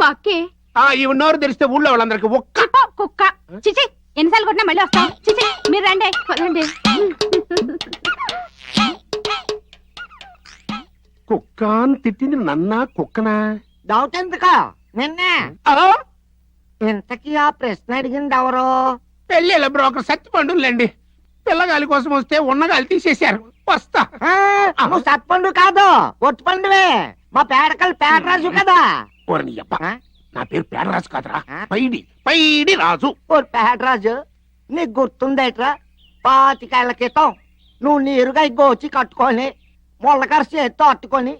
మా అక్కే. ఈ నోరు తెరిస్తే ఊళ్ళో వాళ్ళందరికి ఒక్క కుక్క. చిచి ఎన్నిసార్లు కొట్టినా మళ్ళీ వస్తాం. చిచి మీరు రండి పదండి. కుక్క అని తిట్టింది నన్నా కుక్కనా? డౌట్ ఎందుకు నిన్నే? ఇంతకీ ఆ ప్రశ్న అడిగింది ఎవరు? పెళ్ళిళ్ళ బ్రోకర్ సత్తిపండులేండి. పిల్లగాలి కోసం వస్తే ఉన్నగాలి తీసేశారు. వస్తా. నువ్వు సత్పండు కాదు, ఒట్టుపండువే. మా పేడకలు పేడరాజు కదా. ఓరని అబ్బా, నా పేరు పేడరాజు కాదురా, పైడి రాజు. ఓ పేడరాజు, నీకు గుర్తుందేట్రా? 25 ఏళ్ల క్రితం నువ్వు నీరుగా గోచి కట్టుకొని ముళ్ళకర చేతితో అట్టుకొని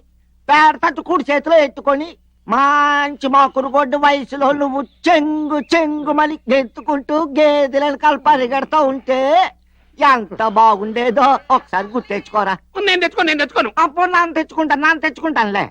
పేడ తట్టు కుడి చేతిలో ఎత్తుకొని మంచి మాకురు గొడ్డు వయసులో నువ్వు చెంగు చెంగు మళ్ళీ గెంతుకుంటూ గేదెలను పరిగెడతా ఉంటే ఎంత బాగుండేదో ఒకసారి గుర్తు తెచ్చుకోరా. నేను తెచ్చుకోను. అప్పుడు నాన్న తెచ్చుకుంటానులే.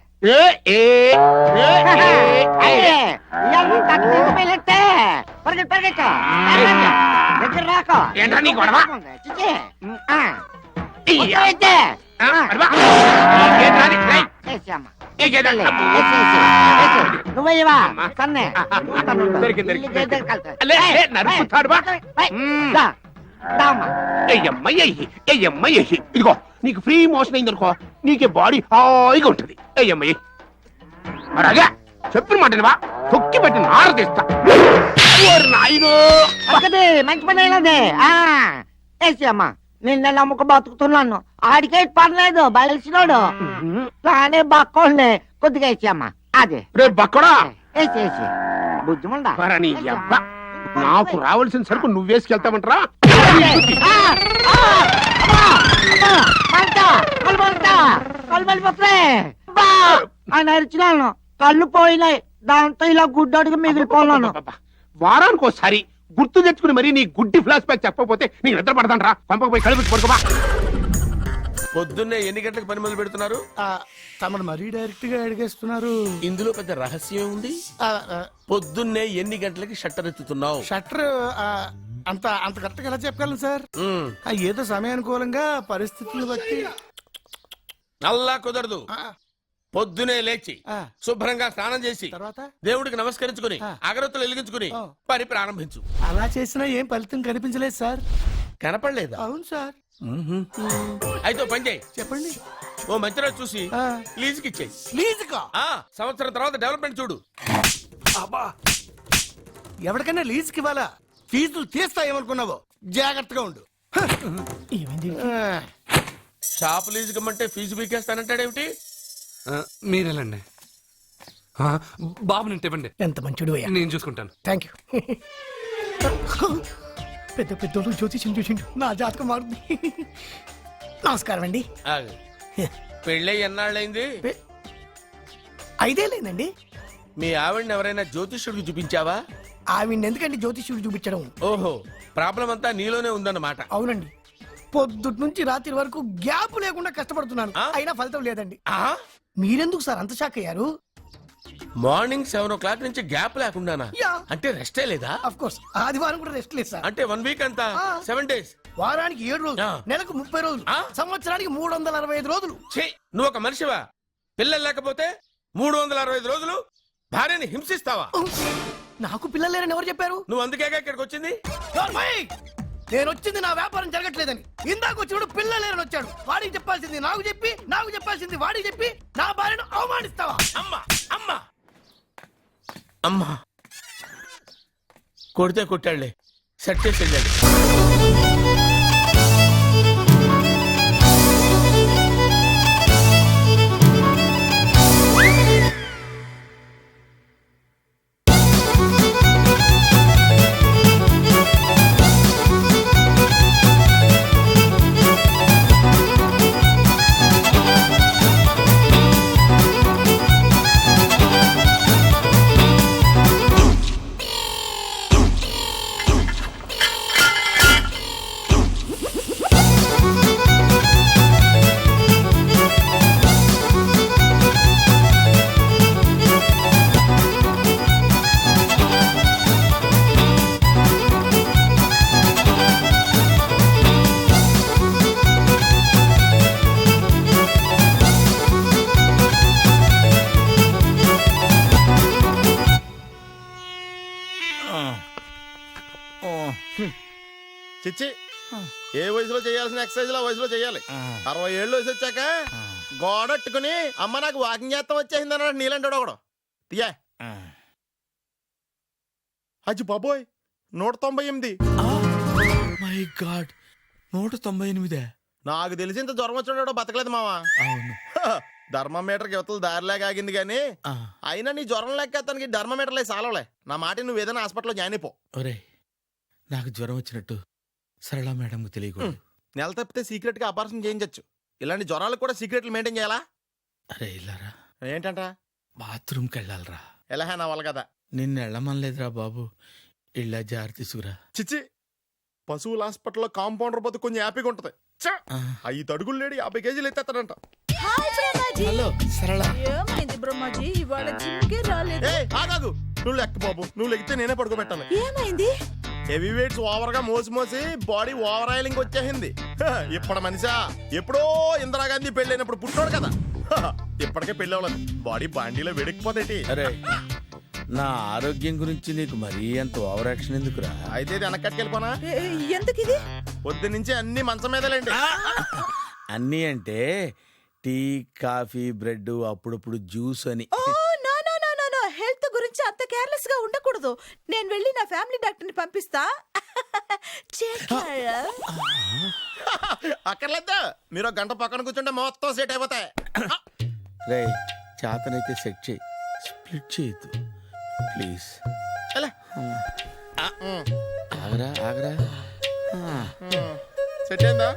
నువ్వయ్యవా కన్నే ఇదిగో నీకు ఫ్రీ మోషన్ అయిందనుకో, నీకే బాడీ హాయిగా ఉంటది. అయ్యమ్మయ్య అలాగే చెప్పిన మాటనివా, తొక్కి పెట్టి నార తీస్తా. మంచి పని అయినదే. అమ్మా నిన్న నమ్ముకు బతుకుతున్నాను. ఆడికే పర్లేదు, బయలుసినోడు నానే బక్కోండి. కొద్దిగా వేసేయమ్మా. అదే రేపు బక్కడా వేసి బుద్ధిముండా. నాకు రావాల్సిన సరుకు నువ్వేసుకెళ్తామంటరా? ఆయన అరిచినాను, కళ్ళు పోయినాయి. దాంతో ఇలా గుడ్డోడికి మిగిలిపోన్నాను. వారానికి ఒకసారి గుర్తు తెచ్చుకుని మరి నీ గుడ్డి ఫ్లాష్ బ్యాక్ చెప్పకపోతే నీకు నిద్ర పడతానరా? పంపకపోయి కళ్ళు పడుకోబా. పొద్దున్నే ఎన్ని గంటలకు పని మొదలు పెడుతున్నారు? తమను మరీ డైరెక్ట్ గా అడిగేస్తున్నారు. ఇందులో పెద్ద రహస్యం ఉంది. పొద్దున్నే ఎన్ని గంటలకి షట్టర్ ఎత్తుతున్నావు? షట్టర్ అంత అంత కరెక్ట్ గా ఎలా చెప్పగలను సార్? ఏదో సమయానుకూలంగా పరిస్థితులు బట్టి. అల్లా కుదరదు. పొద్దునే లేచి శుభ్రంగా స్నానం చేసి తర్వాత దేవుడికి నమస్కరించుకుని అగరత్తులు వెలిగించుకుని పని ప్రారంభించు. అలా చేసినా ఏం ఫలితం కనిపించలేదు సార్. కనపడలేదా? అవును సార్. అయితే పని చేయి. చెప్పండి. ఓ మంచి రోజు చూసి లీజుకి ఇచ్చేయి. లీజుకా? సంవత్సరం తర్వాత డెవలప్మెంట్ చూడు. ఎవరికైనా లీజుకి ఇవ్వాలా? ఫీజులు తీస్తాయేమనుకున్నావో, జాగ్రత్తగా ఉండు. షాప్ లీజుకి ఇమ్మంటే ఫీజు పీకేస్తానంటాడేమిటి? మీరేలండి బాబు, నేను ఇవ్వండి. ఎంత మంచిడు, నేను చూసుకుంటాను. Thank you. పెద్ద పెద్దోళ్ళు జ్యోతిష్యం చూసిండు, నా జాతకం మారుంది. నమస్కారం అండి. పెళ్ళై ఎన్నాళ్ళైంది? 5 ఏళ్ళైందండి. మీ ఆవిడని ఎవరైనా జ్యోతిష్యుడికి చూపించావా? ఆవిడ ఎందుకండి జ్యోతిష్యుడు చూపించడం? ఓహో, ప్రాబ్లం అంతా నీలోనే ఉందన్నమాట. అవునండి. పొద్దుటి నుంచి రాత్రి వరకు గ్యాప్ లేకుండా కష్టపడుతున్నాను, అయినా ఫలితం లేదండి. మీరెందుకు సార్ అంత షాక్ అయ్యారు? మార్నింగ్ 7 o'clock నుంచి గ్యాప్ లేకుండానా? అంటే రెస్టే లేదా? ఆఫ్ కోర్స్ ఆదివారం కూడా రెస్ట్ లేదు సార్. అంటే 1 week అంతా 7 days. వారానికి 7 రోజులు, నెలకు 30 రోజులు, సంవత్సరానికి 365 రోజులు. నువ్వు ఒక మనిషివా? పిల్లలు లేకపోతే 365 రోజులు భార్యని హింసిస్తావా? నాకు పిల్లలు లేరని ఎవరు చెప్పారు? నువ్వు అందుకేగా ఇక్కడికి వచ్చింది. నేను వచ్చింది నా వ్యాపారం జరగట్లేదని. ఇందాక వచ్చినప్పుడు పిల్లలు లేరని వచ్చాడు. వాడికి చెప్పాల్సింది నాకు చెప్పి, నాకు చెప్పాల్సింది వాడికి చెప్పి నా భార్యను అవమానిస్తావా? అమ్మా అమ్మా అమ్మా, కొడితే కొట్టాడులే, సెట్ చేసి వెళ్ళాడు. చిచ్చి ఏ వయసులో చేయాల్సిన ఎక్సర్సైజ్ ఆ వయసులో చేయాలి. 60 ఏళ్ళు వయసు వచ్చాక గోడట్టుకుని అమ్మ నాకు వాకింగ్ చేస్తాం వచ్చేసింది అన్నాడు నీలంటాడు ఒకడు. తీయా అచ్చి బాబోయ్ 198. My God 198. నాకు తెలిసి ఇంత జ్వరం వచ్చినాడో బతకలేదు మావా. అవును. ధర్మమీటర్ యువతలు దారిలాగా ఆగింది కానీ అయినా నీ జ్వరం లెక్క అతనికి ధర్మమీటర్లే సాలవలే. నా మాట నువ్వు ఏదైనా హాస్పిటల్లో జాయిన్ అయిపో. ఒరే నాకు జ్వరం వచ్చినట్టు సరళ మేడంకు తెలియకూడదు. నెల తప్పితే సీక్రెట్ గా ఆపరేషన్ చేయించచ్చు. ఇలాంటి జ్వరాలకు కూడా సీక్రెట్లు మెయింటైన్ చేయాలా? అరే ఇల్లారా ఏంటంట? బాత్రూమ్కి వెళ్ళాలరా. ఎలా నా వాళ్ళ కదా. నిన్ను వెళ్ళమనలేదురా బాబు. ఇళ్ళ జారి తీసుకురా. చిచ్చి పశువుల హాస్పిటల్లో కాంపౌండర్ బతు కొంచెం హ్యాపీగా ఉంటది. 5 అడుగులు లేడి 50 కేజీలు ఎత్తేస్తాడంట. హలో సరళ. ఏమైంది బ్రహ్మాజీ ఇవాళ జిమ్కే రాలేదు? ఆగాగు నువ్వు లెక్క బాబు. నువ్వు లెక్కితే నేనే పడుకోబెట్టాను. ఏమైంది? హెవీ వెయిట్స్ ఓవర్ గా మోసి బాడీ ఓవర్ ఆయిలింగ్ వచ్చేసింది. ఇప్పుడు మనిషా ఎప్పుడో ఇందిరాగాంధీ పెళ్ళైనప్పుడు పుట్టాడు కదా. ఇప్పటికే పెళ్ళి అవ్వలేదు. బాడీ బాండీలో వెడికిపోతేటి. అరే నా ఆరోగ్యం గురించి నీకు మరీ అంత ఓవర్ యాక్షన్ ఎందుకురా? అయితే ఇది వెనక్కట్టుకెళ్ళిపోనా? ఎందుకు ఇది? పొద్దు నుంచి అన్ని మంచం మీదలేండి. అన్నీ అంటే టీ కాఫీ బ్రెడ్ అప్పుడప్పుడు జ్యూస్ అని. Oh no no no no no health గురించి అంత కేర్లెస్ గా ఉండకూడదు. నేను వెళ్ళి నా ఫ్యామిలీ డాక్టర్ ని పంపిస్తా. అక్కర్లేదు. మీరు 1 గంట పక్కన కూర్చుంటే మొత్తం సెట్ అయిపోతాయి. రే చేతనైతే సెట్ చేయి, స్ప్లిట్ చేయొద్దు ప్లీజ్. ఎలా? ఆగరా ఆగరా. సెట్ అయిందా?